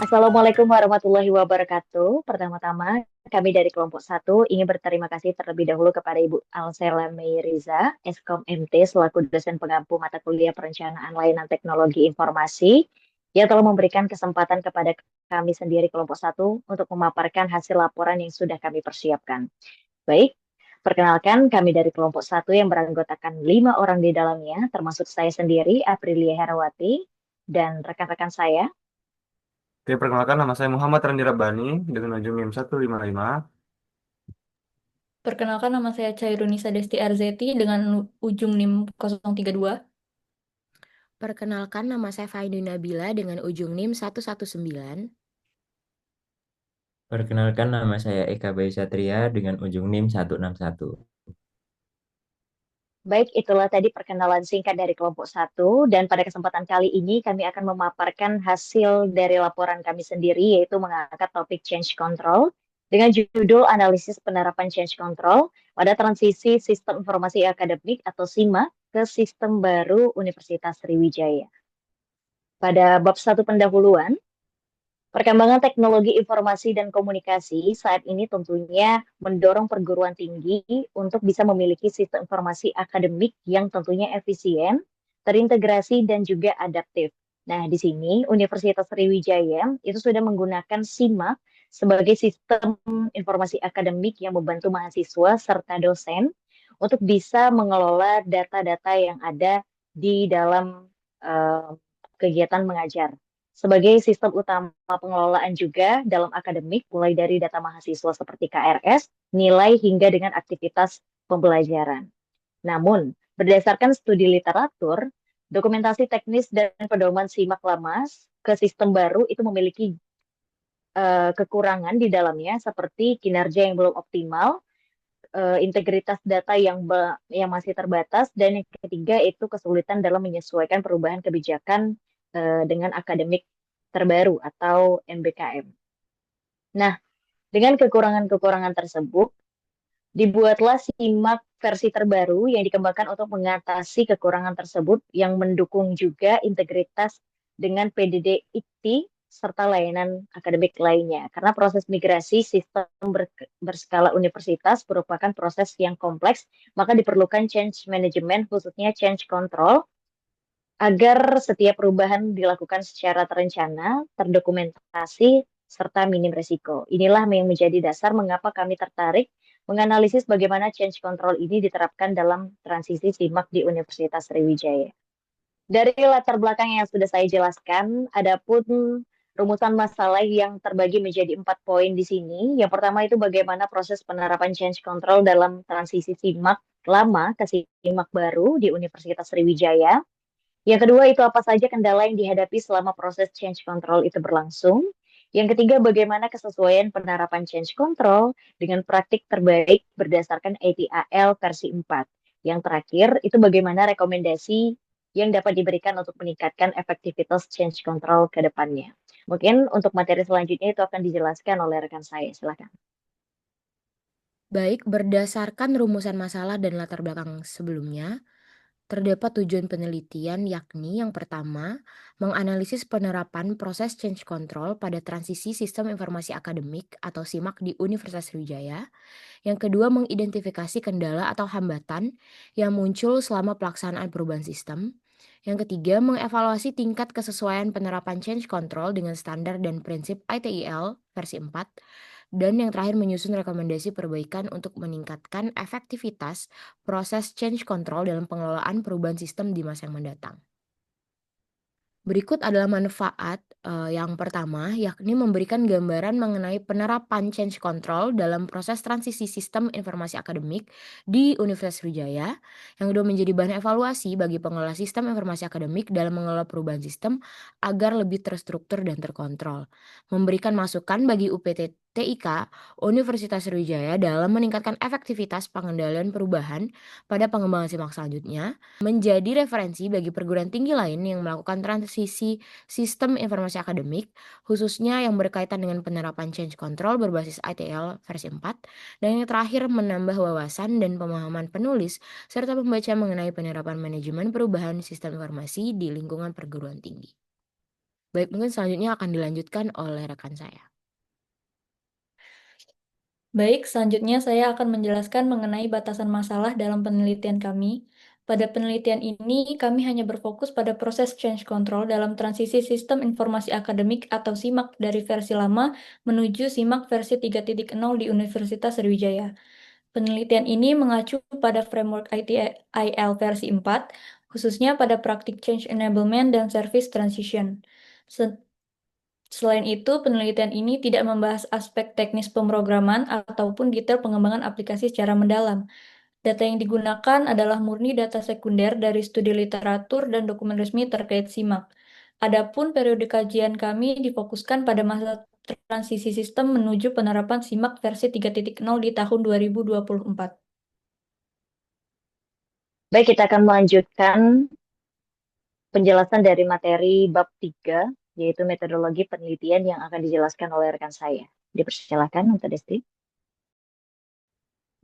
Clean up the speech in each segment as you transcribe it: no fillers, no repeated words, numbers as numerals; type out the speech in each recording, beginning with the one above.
Assalamualaikum warahmatullahi wabarakatuh. Pertama-tama, kami dari kelompok 1 ingin berterima kasih terlebih dahulu kepada Ibu Alsela Meiriza, Eskom MT, selaku dosen pengampu mata kuliah perencanaan layanan teknologi informasi, yang telah memberikan kesempatan kepada kami sendiri kelompok 1 untuk memaparkan hasil laporan yang sudah kami persiapkan. Baik, perkenalkan kami dari kelompok 1 yang beranggotakan 5 orang di dalamnya, termasuk saya sendiri, Aprilia Herawati, dan rekan-rekan saya. Oke, perkenalkan nama saya Muhammad Randi Rabbani dengan ujung NIM 155. Perkenalkan nama saya Chairunisa Desti Arzeti dengan ujung NIM 032. Perkenalkan nama saya Faidun Nabila dengan ujung NIM 119. Perkenalkan nama saya Eka Bayu Satria dengan ujung NIM 161. Baik, itulah tadi perkenalan singkat dari kelompok 1, dan pada kesempatan kali ini kami akan memaparkan hasil dari laporan kami sendiri, yaitu mengangkat topik change control dengan judul analisis penerapan change control pada transisi sistem informasi akademik atau SIMA ke sistem baru Universitas Sriwijaya. Pada bab 1 pendahuluan, perkembangan teknologi informasi dan komunikasi saat ini tentunya mendorong perguruan tinggi untuk bisa memiliki sistem informasi akademik yang tentunya efisien, terintegrasi, dan juga adaptif. Nah, di sini Universitas Sriwijaya itu sudah menggunakan SIMA sebagai sistem informasi akademik yang membantu mahasiswa serta dosen untuk bisa mengelola data-data yang ada di dalam eh, kegiatan mengajar sebagai sistem utama pengelolaan juga dalam akademik, mulai dari data mahasiswa seperti KRS, nilai hingga dengan aktivitas pembelajaran. Namun, berdasarkan studi literatur, dokumentasi teknis dan pedoman simak lama ke sistem baru itu memiliki kekurangan di dalamnya seperti kinerja yang belum optimal, integritas data yang masih terbatas, dan yang ketiga itu kesulitan dalam menyesuaikan perubahan kebijakan dengan akademik terbaru atau MBKM. Nah, dengan kekurangan-kekurangan tersebut, dibuatlah SIMAK versi terbaru yang dikembangkan untuk mengatasi kekurangan tersebut yang mendukung juga integritas dengan PDD IKTI serta layanan akademik lainnya. Karena proses migrasi sistem berskala universitas merupakan proses yang kompleks, maka diperlukan change management, khususnya change control, agar setiap perubahan dilakukan secara terencana, terdokumentasi, serta minim risiko. Inilah yang menjadi dasar mengapa kami tertarik menganalisis bagaimana change control ini diterapkan dalam transisi SIMAK di Universitas Sriwijaya. Dari latar belakang yang sudah saya jelaskan, adapun rumusan masalah yang terbagi menjadi 4 poin di sini. Yang pertama itu bagaimana proses penerapan change control dalam transisi SIMAK lama ke SIMAK baru di Universitas Sriwijaya. Yang kedua itu apa saja kendala yang dihadapi selama proses change control itu berlangsung. Yang ketiga, bagaimana kesesuaian penerapan change control dengan praktik terbaik berdasarkan ATAL versi 4. Yang terakhir, itu bagaimana rekomendasi yang dapat diberikan untuk meningkatkan efektivitas change control ke depannya. Mungkin untuk materi selanjutnya itu akan dijelaskan oleh rekan saya. Silakan. Baik, berdasarkan rumusan masalah dan latar belakang sebelumnya, terdapat tujuan penelitian yakni yang pertama, menganalisis penerapan proses change control pada transisi sistem informasi akademik atau SIMAK di Universitas Sriwijaya. Yang kedua, mengidentifikasi kendala atau hambatan yang muncul selama pelaksanaan perubahan sistem. Yang ketiga, mengevaluasi tingkat kesesuaian penerapan change control dengan standar dan prinsip ITIL versi 4. Dan yang terakhir, menyusun rekomendasi perbaikan untuk meningkatkan efektivitas proses change control dalam pengelolaan perubahan sistem di masa yang mendatang. Berikut adalah manfaat yang pertama, yakni memberikan gambaran mengenai penerapan change control dalam proses transisi sistem informasi akademik di Universitas Sriwijaya. Yang kedua, menjadi bahan evaluasi bagi pengelola sistem informasi akademik dalam mengelola perubahan sistem agar lebih terstruktur dan terkontrol. Memberikan masukan bagi UPT TIK Universitas Sriwijaya dalam meningkatkan efektivitas pengendalian perubahan pada pengembangan SIMAK selanjutnya. Menjadi referensi bagi perguruan tinggi lain yang melakukan transisi sistem informasi akademik, khususnya yang berkaitan dengan penerapan change control berbasis ITL versi 4, dan yang terakhir menambah wawasan dan pemahaman penulis serta pembaca mengenai penerapan manajemen perubahan sistem informasi di lingkungan perguruan tinggi. Baik, mungkin selanjutnya akan dilanjutkan oleh rekan saya. Baik, selanjutnya saya akan menjelaskan mengenai batasan masalah dalam penelitian kami. Pada penelitian ini, kami hanya berfokus pada proses change control dalam transisi sistem informasi akademik atau SIMAK dari versi lama menuju SIMAK versi 3.0 di Universitas Sriwijaya. Penelitian ini mengacu pada framework ITIL versi 4, khususnya pada praktik change enablement dan service transition. Selain itu, penelitian ini tidak membahas aspek teknis pemrograman ataupun detail pengembangan aplikasi secara mendalam. Data yang digunakan adalah murni data sekunder dari studi literatur dan dokumen resmi terkait SIMAK. Adapun periode kajian kami difokuskan pada masa transisi sistem menuju penerapan SIMAK versi 3.0 di tahun 2024. Baik, kita akan melanjutkan penjelasan dari materi bab 3, yaitu metodologi penelitian yang akan dijelaskan oleh rekan saya. Dipersilakan untuk Desti.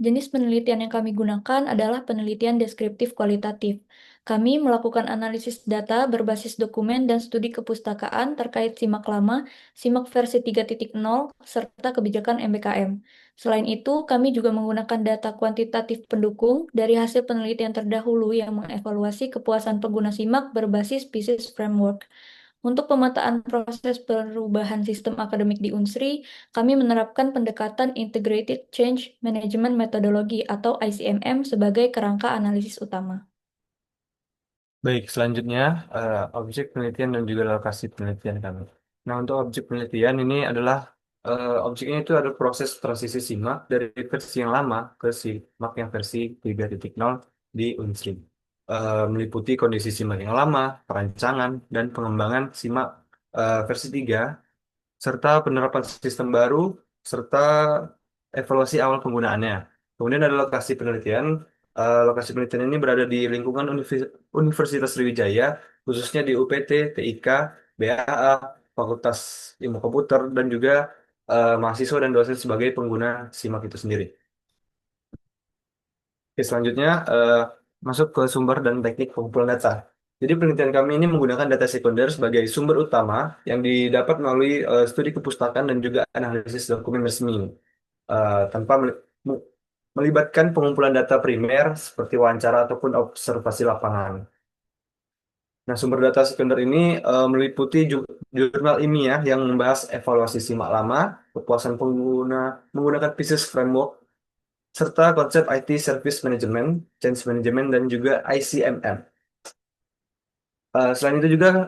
Jenis penelitian yang kami gunakan adalah penelitian deskriptif kualitatif. Kami melakukan analisis data berbasis dokumen dan studi kepustakaan terkait SIMAK lama, SIMAK versi 3.0, serta kebijakan MBKM. Selain itu, kami juga menggunakan data kuantitatif pendukung dari hasil penelitian terdahulu yang mengevaluasi kepuasan pengguna SIMAK berbasis PISIS Framework. Untuk pemetaan proses perubahan sistem akademik di Unsri, kami menerapkan pendekatan Integrated Change Management Methodology atau ICMM sebagai kerangka analisis utama. Baik, selanjutnya objek penelitian dan juga lokasi penelitian kami. Nah, untuk objek penelitian ini adalah objeknya itu ada proses transisi SIMAK dari versi yang lama ke SIMAK yang versi 3.0 di Unsri. Meliputi kondisi SIMAK yang lama, perancangan, dan pengembangan SIMAK versi 3, serta penerapan sistem baru, serta evaluasi awal penggunaannya. Kemudian ada lokasi penelitian. Lokasi penelitian ini berada di lingkungan Universitas Sriwijaya, khususnya di UPT, TIK, BAA, Fakultas Ilmu Komputer, dan juga mahasiswa dan dosen sebagai pengguna SIMAK itu sendiri. Oke, selanjutnya masuk ke sumber dan teknik pengumpulan data. Jadi penelitian kami ini menggunakan data sekunder sebagai sumber utama yang didapat melalui studi kepustakaan dan juga analisis dokumen resmi, tanpa melibatkan pengumpulan data primer seperti wawancara ataupun observasi lapangan. Nah, sumber data sekunder ini meliputi jurnal ilmiah yang membahas evaluasi SIMAK lama, kepuasan pengguna menggunakan PISIS Framework, serta konsep IT Service Management, Change Management, dan juga ICMM. Selain itu juga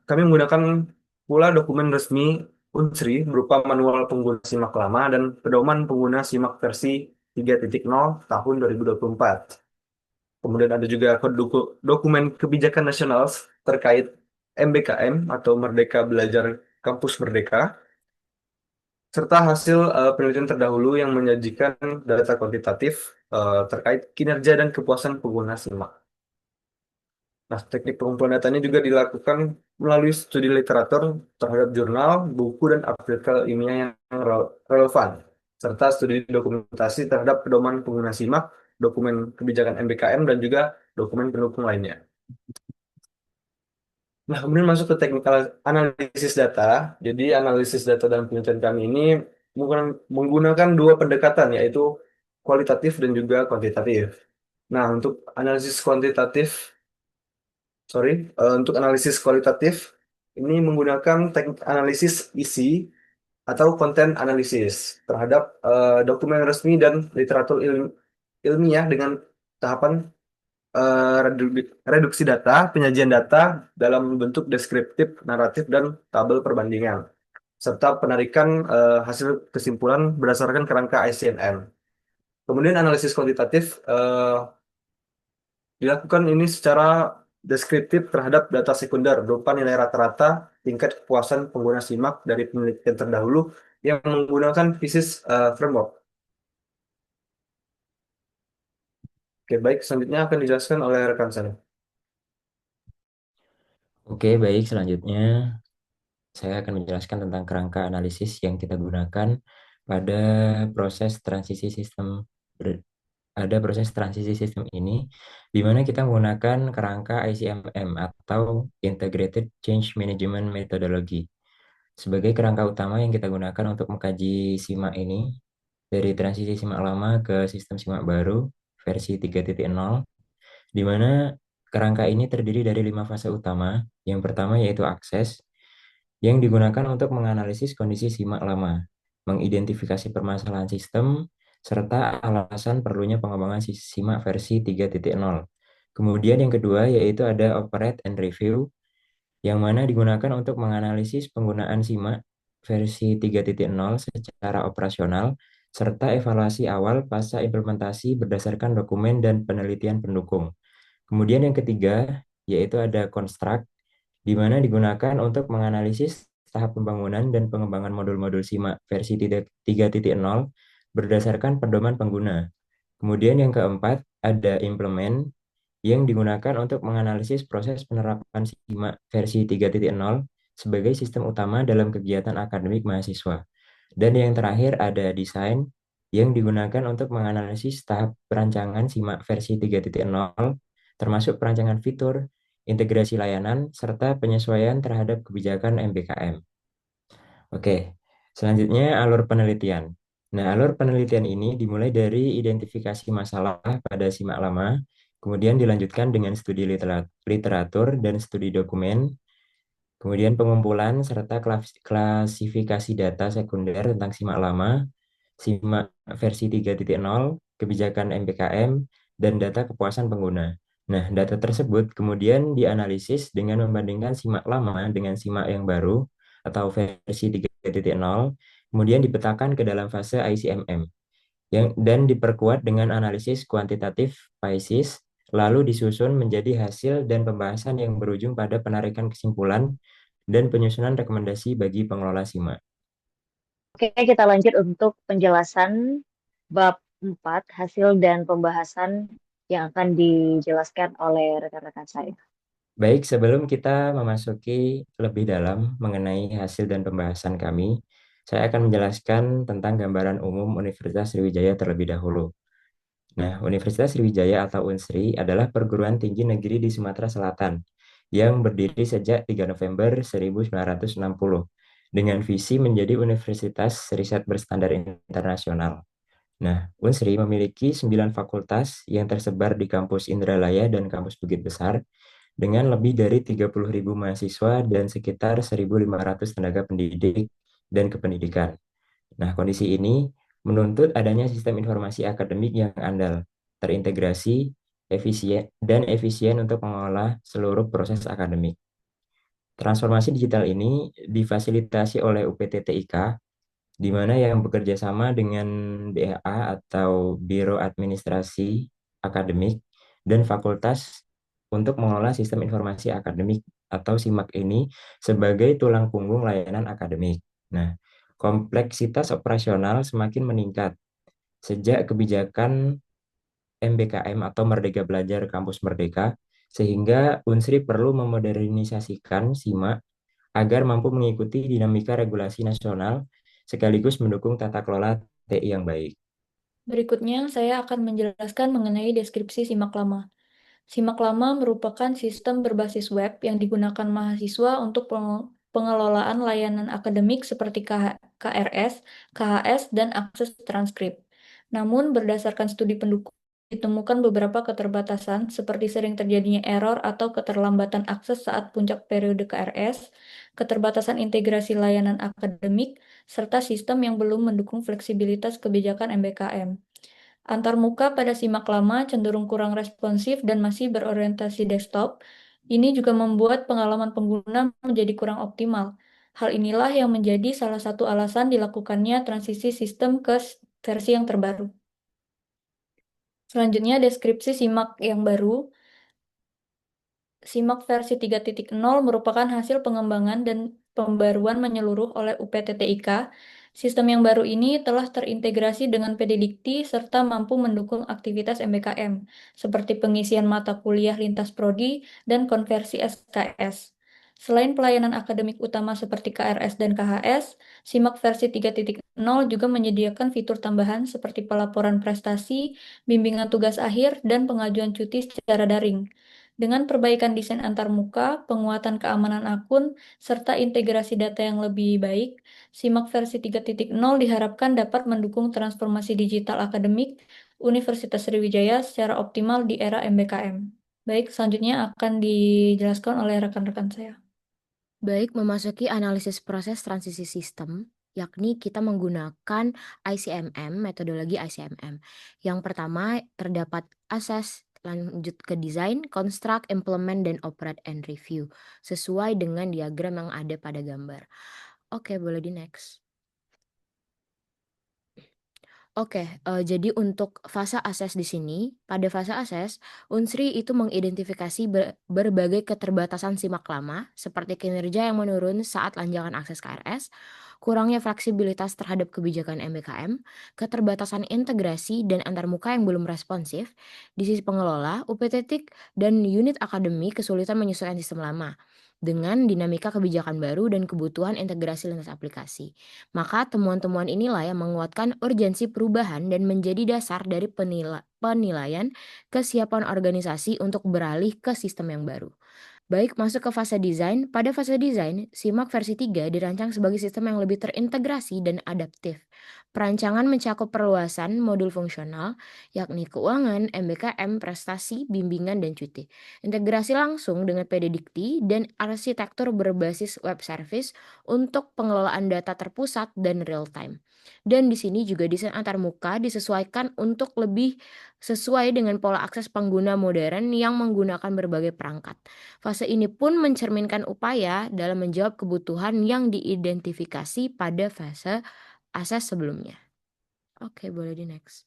kami menggunakan pula dokumen resmi Unsri berupa manual pengguna SIMAK lama dan pedoman pengguna SIMAK versi 3.0 tahun 2024. Kemudian ada juga dokumen kebijakan nasional terkait MBKM atau Merdeka Belajar Kampus Merdeka, serta hasil penelitian terdahulu yang menyajikan data kuantitatif terkait kinerja dan kepuasan pengguna SIMAK. Nah, teknik pengumpulan data ini juga dilakukan melalui studi literatur terhadap jurnal, buku, dan artikel ilmiah yang relevan, serta studi dokumentasi terhadap pedoman pengguna SIMAK, dokumen kebijakan MBKM, dan juga dokumen pendukung lainnya. Nah, kemudian masuk ke teknik analisis data. Jadi, analisis data dan penelitian kami ini menggunakan dua pendekatan, yaitu kualitatif dan juga kuantitatif. Nah, untuk analisis kualitatif ini menggunakan teknik analisis isi atau konten analisis terhadap dokumen resmi dan literatur ilmiah dengan tahapan reduksi data, penyajian data dalam bentuk deskriptif, naratif, dan tabel perbandingan, serta penarikan hasil kesimpulan berdasarkan kerangka ICMM. Kemudian analisis kuantitatif dilakukan ini secara deskriptif terhadap data sekunder berupa nilai rata-rata tingkat kepuasan pengguna SIMAK dari penelitian terdahulu yang menggunakan PISIS Framework. Oke, baik. Selanjutnya akan dijelaskan oleh rekan saya. Oke, baik. Selanjutnya saya akan menjelaskan tentang kerangka analisis yang kita gunakan pada proses transisi sistem ada proses transisi sistem ini, di mana kita menggunakan kerangka ICMM atau Integrated Change Management Methodology sebagai kerangka utama yang kita gunakan untuk mengkaji SIMAK ini dari transisi SIMAK lama ke sistem SIMAK baru versi 3.0, di mana kerangka ini terdiri dari 5 fase utama. Yang pertama yaitu akses, yang digunakan untuk menganalisis kondisi SIMAK lama, mengidentifikasi permasalahan sistem, serta alasan perlunya pengembangan SIMAK versi 3.0. Kemudian yang kedua yaitu ada operate and review, yang mana digunakan untuk menganalisis penggunaan SIMAK versi 3.0 secara operasional, serta evaluasi awal pasca implementasi berdasarkan dokumen dan penelitian pendukung. Kemudian yang ketiga yaitu ada construct, di mana digunakan untuk menganalisis tahap pembangunan dan pengembangan modul-modul SIMAK versi 3.0 berdasarkan pedoman pengguna. Kemudian yang keempat ada implement, yang digunakan untuk menganalisis proses penerapan SIMAK versi 3.0 sebagai sistem utama dalam kegiatan akademik mahasiswa. Dan yang terakhir ada desain, yang digunakan untuk menganalisis tahap perancangan SIMAK versi 3.0, termasuk perancangan fitur, integrasi layanan, serta penyesuaian terhadap kebijakan MBKM. Oke, selanjutnya alur penelitian. Nah, alur penelitian ini dimulai dari identifikasi masalah pada SIMAK lama, kemudian dilanjutkan dengan studi literatur dan studi dokumen, kemudian pengumpulan serta klasifikasi data sekunder tentang SIMAK lama, SIMAK versi 3.0, kebijakan MBKM, dan data kepuasan pengguna. Nah, data tersebut kemudian dianalisis dengan membandingkan SIMAK lama dengan SIMAK yang baru atau versi 3.0, kemudian dipetakan ke dalam fase ICMM, dan diperkuat dengan analisis kuantitatif PISIS, lalu disusun menjadi hasil dan pembahasan yang berujung pada penarikan kesimpulan dan penyusunan rekomendasi bagi pengelola SIMAK. Oke, kita lanjut untuk penjelasan bab 4, hasil dan pembahasan yang akan dijelaskan oleh rekan-rekan saya. Baik, sebelum kita memasuki lebih dalam mengenai hasil dan pembahasan kami, saya akan menjelaskan tentang gambaran umum Universitas Sriwijaya terlebih dahulu. Nah, Universitas Sriwijaya atau UNSRI adalah perguruan tinggi negeri di Sumatera Selatan yang berdiri sejak 3 November 1960 dengan visi menjadi universitas riset berstandar internasional. Nah, UNSRI memiliki 9 fakultas yang tersebar di kampus Indralaya dan kampus Bukit Besar dengan lebih dari 30.000 mahasiswa dan sekitar 1.500 tenaga pendidik dan kependidikan. Nah, kondisi ini menuntut adanya sistem informasi akademik yang andal, terintegrasi, efisien untuk mengolah seluruh proses akademik. Transformasi digital ini difasilitasi oleh UPTTIK, di mana yang bekerja sama dengan BAA atau Biro Administrasi Akademik dan Fakultas untuk mengelola sistem informasi akademik atau SIMAK ini sebagai tulang punggung layanan akademik. Nah, kompleksitas operasional semakin meningkat sejak kebijakan MBKM atau Merdeka Belajar Kampus Merdeka, sehingga UNSRI perlu memodernisasikan SIMAK agar mampu mengikuti dinamika regulasi nasional sekaligus mendukung tata kelola TI yang baik. Berikutnya, saya akan menjelaskan mengenai deskripsi SIMAK lama. SIMAK lama merupakan sistem berbasis web yang digunakan mahasiswa untuk pengelolaan layanan akademik seperti KRS, KHS, dan akses transkrip. Namun, berdasarkan studi pendukung, ditemukan beberapa keterbatasan seperti sering terjadinya error atau keterlambatan akses saat puncak periode KRS, keterbatasan integrasi layanan akademik, serta sistem yang belum mendukung fleksibilitas kebijakan MBKM. Antarmuka pada SIMAK lama cenderung kurang responsif dan masih berorientasi desktop. Ini juga membuat pengalaman pengguna menjadi kurang optimal. Hal inilah yang menjadi salah satu alasan dilakukannya transisi sistem ke versi yang terbaru. Selanjutnya, deskripsi SIMAK yang baru. SIMAK versi 3.0 merupakan hasil pengembangan dan pembaruan menyeluruh oleh UPTTIK. Sistem yang baru ini telah terintegrasi dengan PDDikti serta mampu mendukung aktivitas MBKM, seperti pengisian mata kuliah lintas prodi dan konversi SKS. Selain pelayanan akademik utama seperti KRS dan KHS, SIMAK versi 3.0 juga menyediakan fitur tambahan seperti pelaporan prestasi, bimbingan tugas akhir, dan pengajuan cuti secara daring. Dengan perbaikan desain antarmuka, penguatan keamanan akun, serta integrasi data yang lebih baik, SIMAK versi 3.0 diharapkan dapat mendukung transformasi digital akademik Universitas Sriwijaya secara optimal di era MBKM. Baik, selanjutnya akan dijelaskan oleh rekan-rekan saya. Baik, memasuki analisis proses transisi sistem, yakni kita menggunakan ICMM, metodologi ICMM. Yang pertama terdapat assess, lanjut ke design, construct, implement, dan operate and review, sesuai dengan diagram yang ada pada gambar. Oke, boleh di next. Oke, jadi untuk fase ases di sini, pada fase ases, Unsri itu mengidentifikasi berbagai keterbatasan SIMAK lama, seperti kinerja yang menurun saat lanjangan akses KRS, kurangnya fleksibilitas terhadap kebijakan MBKM, keterbatasan integrasi dan antarmuka yang belum responsif. Di sisi pengelola, UPT dan unit akademik kesulitan menyesuaikan sistem lama dengan dinamika kebijakan baru dan kebutuhan integrasi lintas aplikasi. Maka temuan-temuan inilah yang menguatkan urgensi perubahan dan menjadi dasar dari penilaian kesiapan organisasi untuk beralih ke sistem yang baru. Baik, masuk ke fase desain. Pada fase desain, SIMAK versi 3 dirancang sebagai sistem yang lebih terintegrasi dan adaptif. Perancangan mencakup perluasan modul fungsional, yakni keuangan, MBKM, prestasi, bimbingan, dan cuti. Integrasi langsung dengan PD Dikti dan arsitektur berbasis web service untuk pengelolaan data terpusat dan real time. Dan di sini juga desain antarmuka disesuaikan untuk lebih sesuai dengan pola akses pengguna modern yang menggunakan berbagai perangkat. Fase ini pun mencerminkan upaya dalam menjawab kebutuhan yang diidentifikasi pada fase ases sebelumnya. Oke, boleh di next.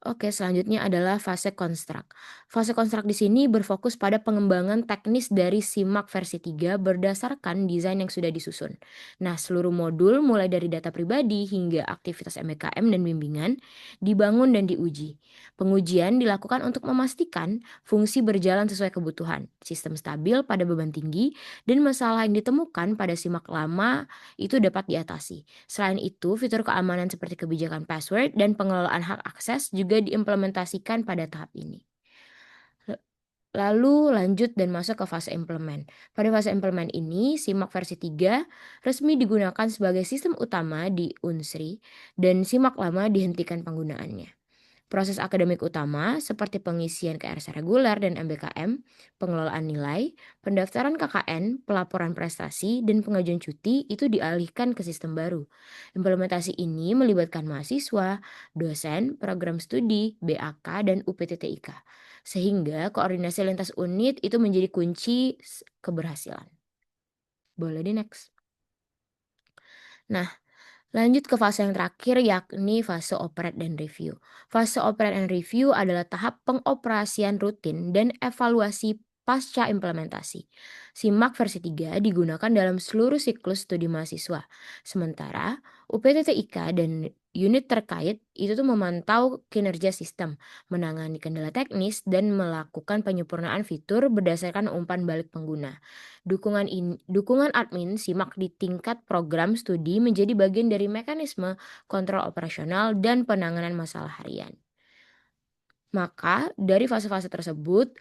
Oke, selanjutnya adalah fase konstruk. Fase konstruk di sini berfokus pada pengembangan teknis dari SIMAK versi 3 berdasarkan desain yang sudah disusun. Nah, seluruh modul mulai dari data pribadi hingga aktivitas MBKM dan bimbingan dibangun dan diuji. Pengujian dilakukan untuk memastikan fungsi berjalan sesuai kebutuhan, sistem stabil pada beban tinggi, dan masalah yang ditemukan pada SIMAK lama itu dapat diatasi. Selain itu, fitur keamanan seperti kebijakan password dan pengelolaan hak akses juga diimplementasikan pada tahap ini. Lalu lanjut dan masuk ke fase implement. Pada fase implement ini, SIMAK versi 3 resmi digunakan sebagai sistem utama di Unsri dan SIMAK lama dihentikan penggunaannya. Proses akademik utama seperti pengisian KRS reguler dan MBKM, pengelolaan nilai, pendaftaran KKN, pelaporan prestasi, dan pengajuan cuti itu dialihkan ke sistem baru. Implementasi ini melibatkan mahasiswa, dosen, program studi, BAK, dan UPTTIK. Sehingga koordinasi lintas unit itu menjadi kunci keberhasilan. Boleh di next. Nah, lanjut ke fase yang terakhir yakni fase operate dan review. Fase operate and review adalah tahap pengoperasian rutin dan evaluasi pasca implementasi. SIMAK versi 3 digunakan dalam seluruh siklus studi mahasiswa. Sementara UPTTIK dan unit terkait itu tuh memantau kinerja sistem, menangani kendala teknis, dan melakukan penyempurnaan fitur berdasarkan umpan balik pengguna. Dukungan admin SIMAK di tingkat program studi menjadi bagian dari mekanisme kontrol operasional dan penanganan masalah harian. Maka dari fase-fase tersebut,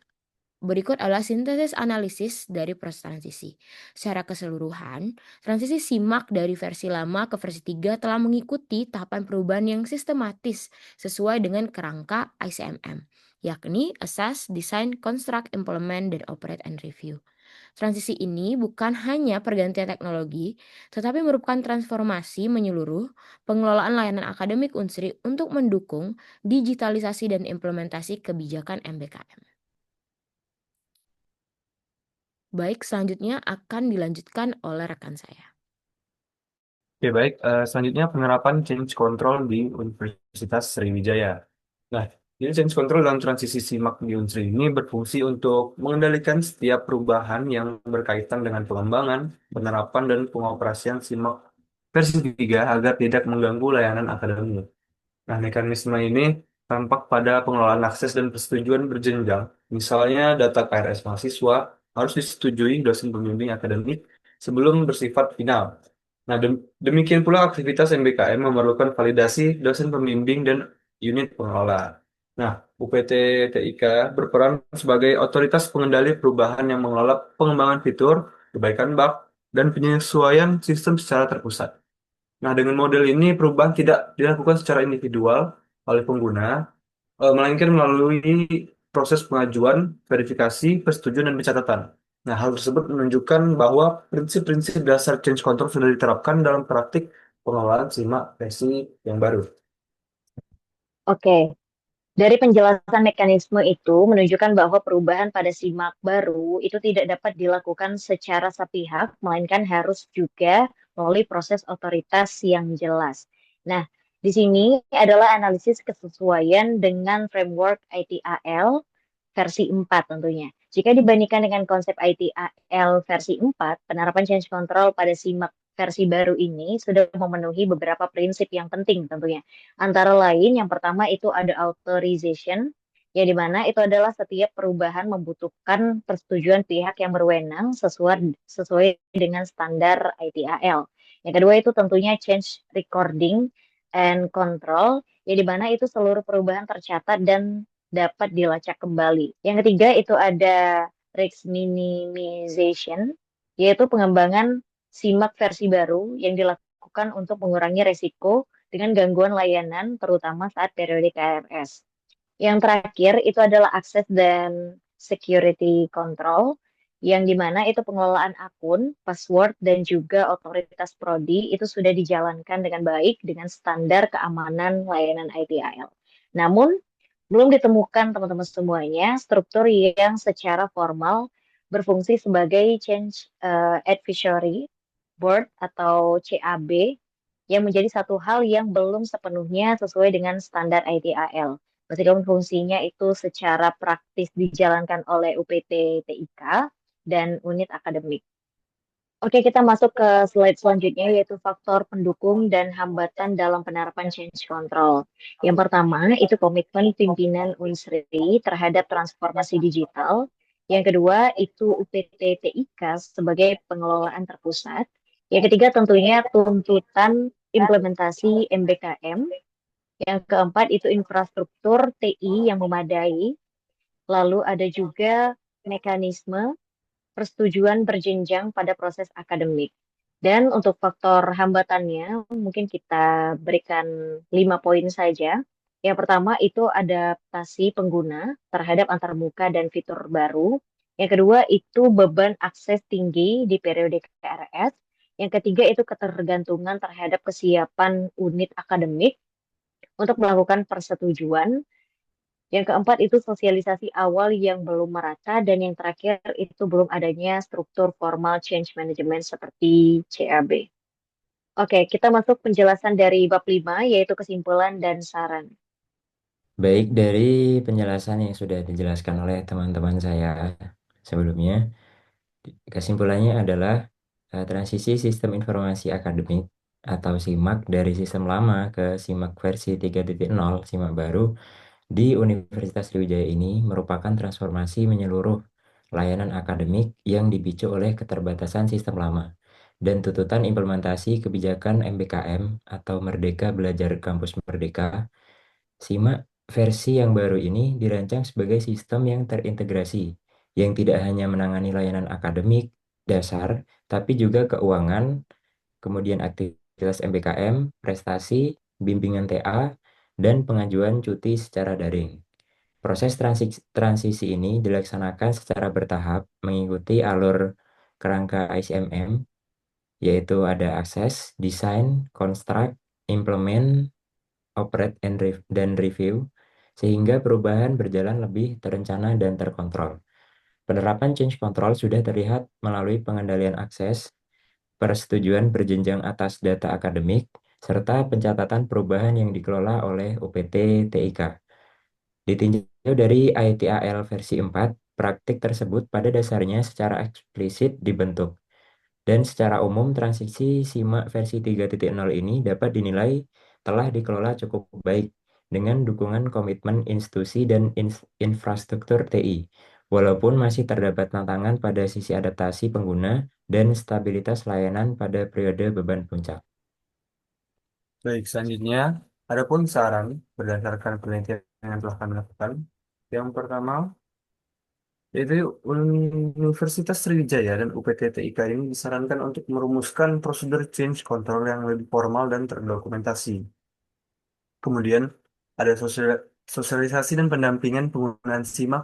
berikut adalah sintesis analisis dari proses transisi. Secara keseluruhan, transisi SIMAK dari versi lama ke versi 3 telah mengikuti tahapan perubahan yang sistematis sesuai dengan kerangka ICMM, yakni Assess, Design, Construct, Implement, dan Operate and Review. Transisi ini bukan hanya pergantian teknologi, tetapi merupakan transformasi menyeluruh pengelolaan layanan akademik Unsri untuk mendukung digitalisasi dan implementasi kebijakan MBKM. Baik, selanjutnya akan dilanjutkan oleh rekan saya. Oke, baik. Selanjutnya penerapan change control di Universitas Sriwijaya. Nah, jadi change control dalam transisi SIMAK di Unsri ini berfungsi untuk mengendalikan setiap perubahan yang berkaitan dengan pengembangan, penerapan, dan pengoperasian SIMAK versi 3 agar tidak mengganggu layanan akademik. Nah, mekanisme ini tampak pada pengelolaan akses dan persetujuan berjenjang, misalnya data KRS mahasiswa, harus disetujui dosen pembimbing akademik sebelum bersifat final. Nah, demikian pula aktivitas MBKM memerlukan validasi dosen pembimbing dan unit pengelola. Nah, UPT TIK berperan sebagai otoritas pengendali perubahan yang mengelola pengembangan fitur, perbaikan bug, dan penyesuaian sistem secara terpusat. Nah, dengan model ini perubahan tidak dilakukan secara individual oleh pengguna, melainkan melalui proses pengajuan, verifikasi, persetujuan, dan pencatatan. Nah, hal tersebut menunjukkan bahwa prinsip-prinsip dasar change control sudah diterapkan dalam praktik pengelolaan SIMA versi yang baru. Oke, dari penjelasan mekanisme itu menunjukkan bahwa perubahan pada simak baru itu tidak dapat dilakukan secara sepihak, melainkan harus juga melalui proses otoritas yang jelas. Nah, di sini adalah analisis kesesuaian dengan framework ITAL versi 4 tentunya. Jika dibandingkan dengan konsep ITAL versi 4, penerapan change control pada simak versi baru ini sudah memenuhi beberapa prinsip yang penting tentunya. Antara lain, yang pertama itu ada authorization, ya di mana itu adalah setiap perubahan membutuhkan persetujuan pihak yang berwenang sesuai dengan standar ITAL. Yang kedua itu tentunya change recording and control, ya di mana itu seluruh perubahan tercatat dan dapat dilacak kembali. Yang ketiga itu ada risk minimization, yaitu pengembangan simak versi baru yang dilakukan untuk mengurangi resiko dengan gangguan layanan, terutama saat periode KRS. Yang terakhir itu adalah akses dan security control, yang dimana itu pengelolaan akun, password, dan juga otoritas prodi itu sudah dijalankan dengan baik dengan standar keamanan layanan ITIL. Namun, belum ditemukan teman-teman semuanya struktur yang secara formal berfungsi sebagai Change Advisory Board atau CAB yang menjadi satu hal yang belum sepenuhnya sesuai dengan standar ITAL. Meskipun fungsinya itu secara praktis dijalankan oleh UPT TIK dan unit akademik. Oke, kita masuk ke slide selanjutnya, yaitu faktor pendukung dan hambatan dalam penerapan change control. Yang pertama, itu komitmen pimpinan Unsri terhadap transformasi digital. Yang kedua, itu UPT TIK sebagai pengelolaan terpusat. Yang ketiga, tentunya tuntutan implementasi MBKM. Yang keempat, itu infrastruktur TI yang memadai. Lalu ada juga mekanisme persetujuan berjenjang pada proses akademik. Dan untuk faktor hambatannya, mungkin kita berikan 5 poin saja. Yang pertama itu adaptasi pengguna terhadap antarmuka dan fitur baru. Yang kedua itu beban akses tinggi di periode KRS. Yang ketiga itu ketergantungan terhadap kesiapan unit akademik untuk melakukan persetujuan. Yang keempat itu sosialisasi awal yang belum merata, dan yang terakhir itu belum adanya struktur formal change management seperti CAB. Oke, kita masuk penjelasan dari bab 5 yaitu kesimpulan dan saran. Baik, dari penjelasan yang sudah dijelaskan oleh teman-teman saya sebelumnya, kesimpulannya adalah transisi sistem informasi akademik atau SIMAK dari sistem lama ke SIMAK versi 3.0 SIMAK baru di Universitas Sriwijaya ini merupakan transformasi menyeluruh layanan akademik yang dipicu oleh keterbatasan sistem lama dan tuntutan implementasi kebijakan MBKM atau Merdeka Belajar Kampus Merdeka. SIMAK versi yang baru ini dirancang sebagai sistem yang terintegrasi, yang tidak hanya menangani layanan akademik dasar, tapi juga keuangan, kemudian aktivitas MBKM, prestasi, bimbingan TA, dan pengajuan cuti secara daring. Proses transisi ini dilaksanakan secara bertahap mengikuti alur kerangka ICMM, yaitu ada akses, desain, construct, implement, operate, dan review, sehingga perubahan berjalan lebih terencana dan terkontrol. Penerapan change control sudah terlihat melalui pengendalian akses, persetujuan berjenjang atas data akademik, serta pencatatan perubahan yang dikelola oleh UPT TIK. Ditinjau dari ITAL versi 4, praktik tersebut pada dasarnya secara eksplisit dibentuk. Dan secara umum transisi SIMAK versi 3.0 ini dapat dinilai telah dikelola cukup baik dengan dukungan komitmen institusi dan infrastruktur TI walaupun masih terdapat tantangan pada sisi adaptasi pengguna dan stabilitas layanan pada periode beban puncak. Baik, selanjutnya, adapun saran berdasarkan penelitian yang telah kami lakukan. Yang pertama, yaitu Universitas Sriwijaya dan UPT TIK ini disarankan untuk merumuskan prosedur change control yang lebih formal dan terdokumentasi. Kemudian ada sosialisasi dan pendampingan penggunaan SIMAK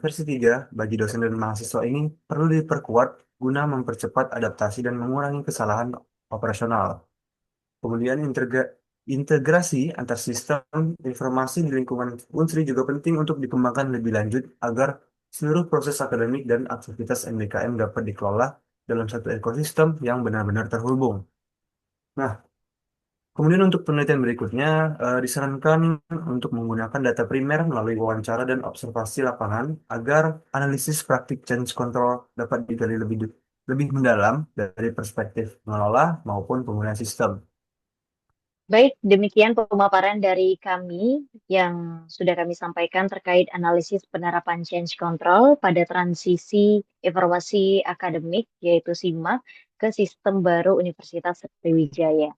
versi 3 bagi dosen dan mahasiswa ini perlu diperkuat guna mempercepat adaptasi dan mengurangi kesalahan operasional. Kemudian integrasi antar sistem informasi di lingkungan Unsri juga penting untuk dikembangkan lebih lanjut agar seluruh proses akademik dan aktivitas MDKM dapat dikelola dalam satu ekosistem yang benar-benar terhubung. Nah, kemudian untuk penelitian berikutnya disarankan untuk menggunakan data primer melalui wawancara dan observasi lapangan agar analisis praktik change control dapat digali lebih mendalam dari perspektif pengelola maupun pengguna sistem. Baik, demikian pemaparan dari kami yang sudah kami sampaikan terkait analisis penerapan change control pada transisi informasi akademik, yaitu SIMAK, ke sistem baru Universitas Sriwijaya.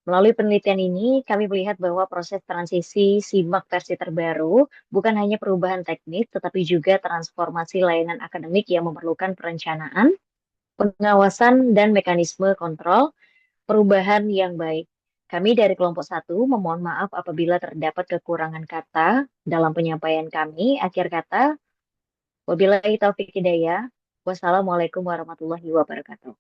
Melalui penelitian ini, kami melihat bahwa proses transisi SIMAK versi terbaru bukan hanya perubahan teknis, tetapi juga transformasi layanan akademik yang memerlukan perencanaan, pengawasan, dan mekanisme kontrol perubahan yang baik. Kami dari kelompok 1 memohon maaf apabila terdapat kekurangan kata dalam penyampaian kami. Akhir kata, wabillahi taufiq hidayah. Wassalamualaikum warahmatullahi wabarakatuh.